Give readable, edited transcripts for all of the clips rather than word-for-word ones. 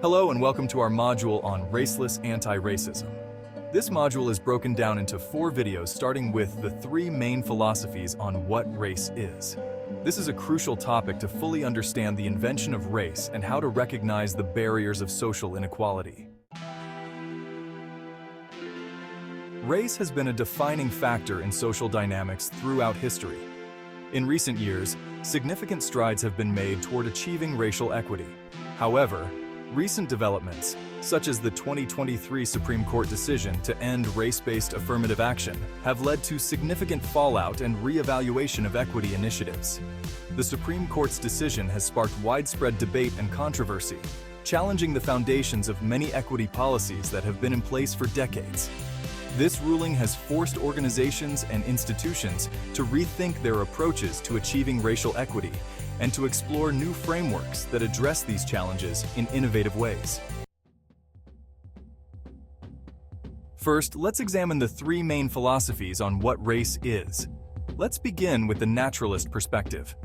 Hello and welcome to our module on Raceless Anti-Racism. This module is broken down into 4 videos starting with the 3 main philosophies on what race is. This is a crucial topic to fully understand the invention of race and how to recognize the barriers of social inequality. Race has been a defining factor in social dynamics throughout history. In recent years, significant strides have been made toward achieving racial equity. However, recent developments, such as the 2023 Supreme Court decision to end race-based affirmative action, have led to significant fallout and re-evaluation of equity initiatives. The Supreme Court's decision has sparked widespread debate and controversy, challenging the foundations of many equity policies that have been in place for decades. This ruling has forced organizations and institutions to rethink their approaches to achieving racial equity and to explore new frameworks that address these challenges in innovative ways. First, let's examine the 3 main philosophies on what race is. Let's begin with the naturalist perspective.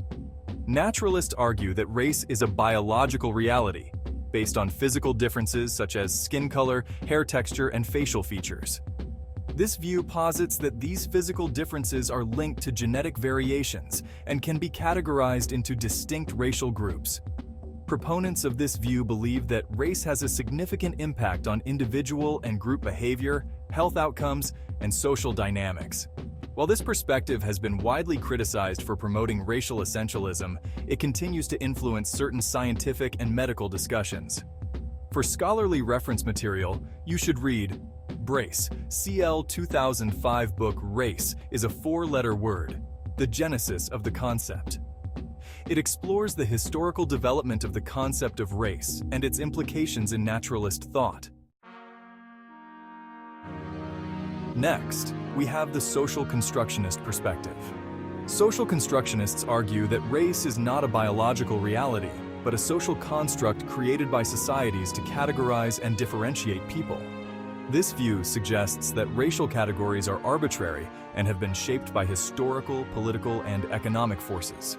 Naturalists argue that race is a biological reality, based on physical differences such as skin color, hair texture, and facial features. This view posits that these physical differences are linked to genetic variations and can be categorized into distinct racial groups. Proponents of this view believe that race has a significant impact on individual and group behavior, health outcomes, and social dynamics. While this perspective has been widely criticized for promoting racial essentialism, it continues to influence certain scientific and medical discussions. For scholarly reference material, you should read Brace, CL 2005 book Race is a 4-letter word, the genesis of the concept. It explores the historical development of the concept of race and its implications in naturalist thought. Next, we have the social constructionist perspective. Social constructionists argue that race is not a biological reality, but a social construct created by societies to categorize and differentiate people. This view suggests that racial categories are arbitrary and have been shaped by historical, political, and economic forces.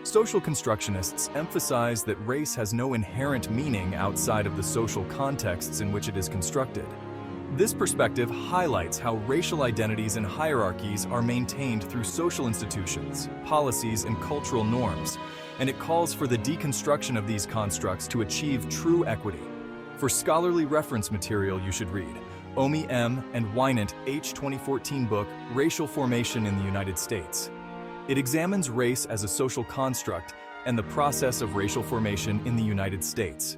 Social constructionists emphasize that race has no inherent meaning outside of the social contexts in which it is constructed. This perspective highlights how racial identities and hierarchies are maintained through social institutions, policies, and cultural norms, and it calls for the deconstruction of these constructs to achieve true equity. For scholarly reference material, you should read Omi M. and Wynant H. 2014 book, Racial Formation in the United States. It examines race as a social construct and the process of racial formation in the United States.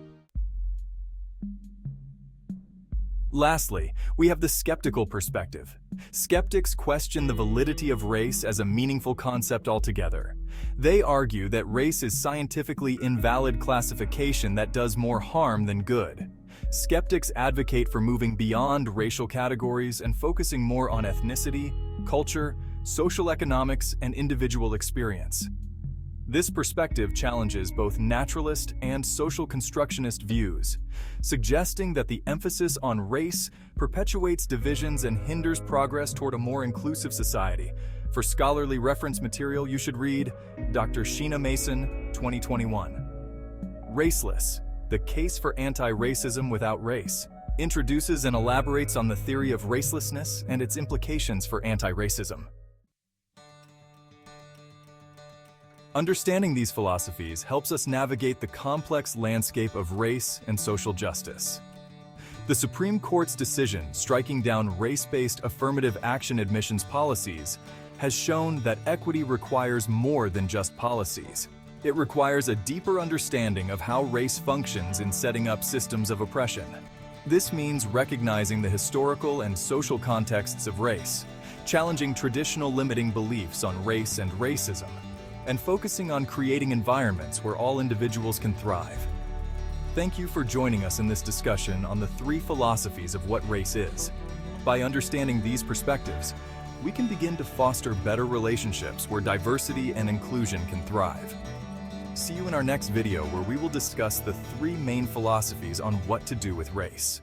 Lastly, we have the skeptical perspective. Skeptics question the validity of race as a meaningful concept altogether. They argue that race is scientifically invalid classification that does more harm than good. Skeptics advocate for moving beyond racial categories and focusing more on ethnicity, culture, social economics, and individual experience. This perspective challenges both naturalist and social constructionist views, suggesting that the emphasis on race perpetuates divisions and hinders progress toward a more inclusive society. For scholarly reference material, you should read Dr. Sheena Mason, 2021. Raceless, the case for anti-racism without race, introduces and elaborates on the theory of racelessness and its implications for anti-racism. Understanding these philosophies helps us navigate the complex landscape of race and social justice. The Supreme Court's decision striking down race-based affirmative action admissions policies has shown that equity requires more than just policies. It requires a deeper understanding of how race functions in setting up systems of oppression. This means recognizing the historical and social contexts of race, challenging traditional limiting beliefs on race and racism, and focusing on creating environments where all individuals can thrive. Thank you for joining us in this discussion on the 3 philosophies of what race is. By understanding these perspectives, we can begin to foster better relationships where diversity and inclusion can thrive. See you in our next video where we will discuss the 3 main philosophies on what to do with race.